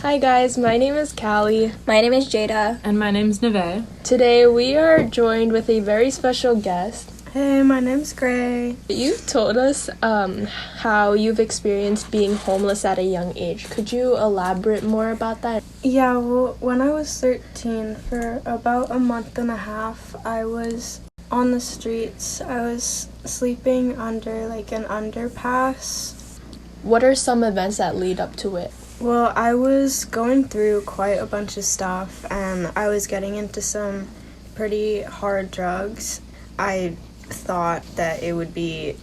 Hi guys, my name is Callie. My name is Jada. And my name's Neve. Today we are joined with a very special guest. Hey, my name's Gray. You've told us how you've experienced being homeless at a young age. Could you elaborate more about that? Yeah, well, when I was 13, for about a month and a half, I was on the streets. I was sleeping under like an underpass. What are some events that lead up to it? Well, I was going through quite a bunch of stuff, and I was getting into some pretty hard drugs. I thought that it would be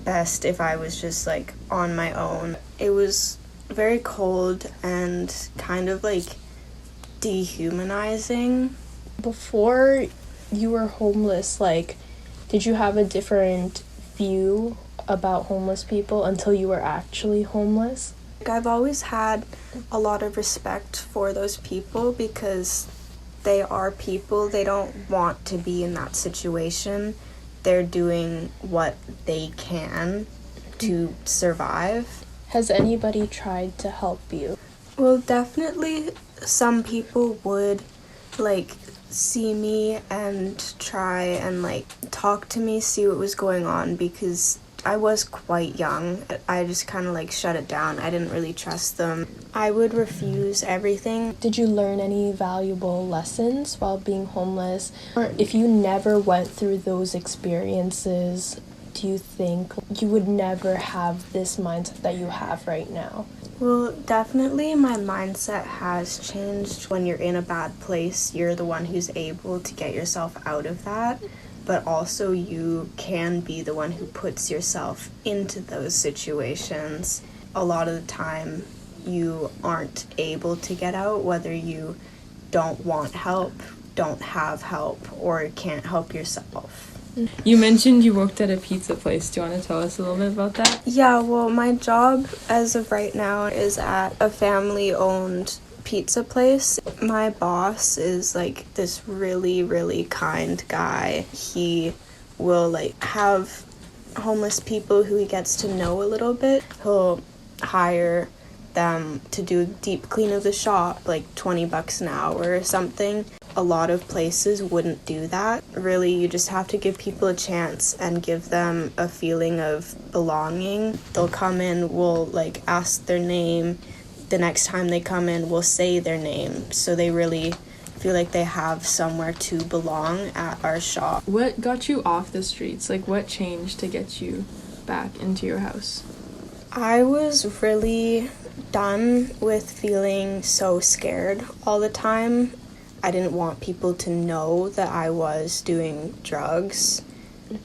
best if I was just like on my own. It was very cold and kind of like dehumanizing. Before you were homeless, did you have a different view about homeless people until you were actually homeless? I've always had a lot of respect for those people because they are people. They don't want to be in that situation. They're doing what they can to survive. Has anybody tried to help you? Well, definitely some people would see me and try and talk to me, see what was going on, because I was quite young. I just kind of shut it down. I didn't really trust them. I would refuse everything. Did you learn any valuable lessons while being homeless? Or if you never went through those experiences, do you think you would never have this mindset that you have right now? Well, definitely my mindset has changed. When you're in a bad place, you're the one who's able to get yourself out of that. But also you can be the one who puts yourself into those situations. A lot of the time you aren't able to get out, whether you don't want help, don't have help, or can't help yourself. You mentioned you worked at a pizza place. Do you want to tell us a little bit about that? Yeah, well, my job as of right now is at a family-owned pizza place. My boss is this really, really kind guy. He will have homeless people who he gets to know a little bit. He'll hire them to do a deep clean of the shop, $20 an hour or something. A lot of places wouldn't do that. Really, you just have to give people a chance and give them a feeling of belonging. They'll come in, we'll ask their name. The next time they come in, we'll say their name, so they really feel like they have somewhere to belong at our shop. What got you off the streets? What changed to get you back into your house? I was really done with feeling so scared all the time. I didn't want people to know that I was doing drugs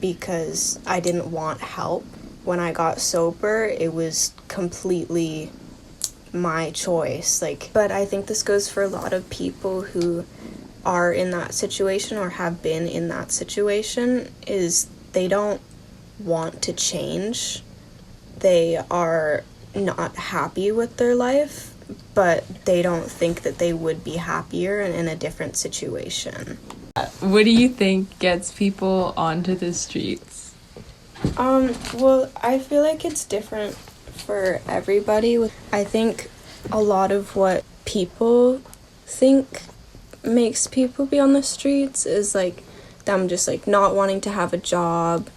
because I didn't want help. When I got sober, it was completely my choice. But I think this goes for a lot of people who are in that situation or have been in that situation, is they don't want to change. They are not happy with their life, but they don't think that they would be happier in a different situation. What do you think gets people onto the streets? Well, I feel like it's different for everybody. I think a lot of what people think makes people be on the streets is them just not wanting to have a job,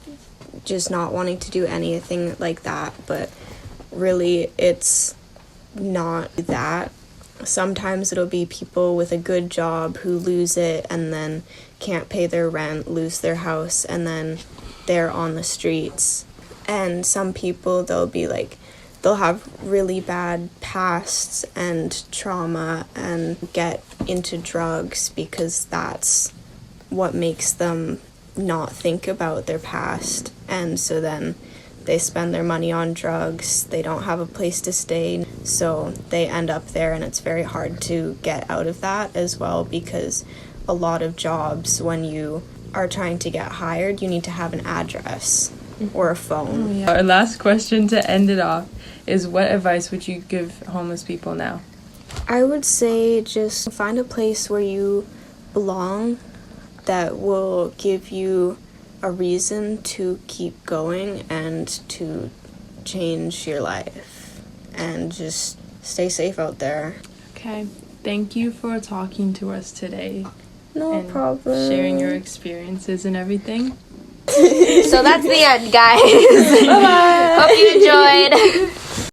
just not wanting to do anything like that. But really it's not that. Sometimes it'll be people with a good job who lose it and then can't pay their rent, lose their house, and then they're on the streets. And some people, they'll have really bad pasts and trauma and get into drugs because that's what makes them not think about their past. And so then they spend their money on drugs. They don't have a place to stay, so they end up there, and it's very hard to get out of that as well, because a lot of jobs, when you are trying to get hired, you need to have an address or a phone. Oh, yeah. Our last question to end it off is, what advice would you give homeless people now? I would say just find a place where you belong that will give you a reason to keep going and to change your life, and just stay safe out there. Okay. Thank you for talking to us today No and problem. sharing your experiences and everything. So that's the end, guys. Hope you enjoyed.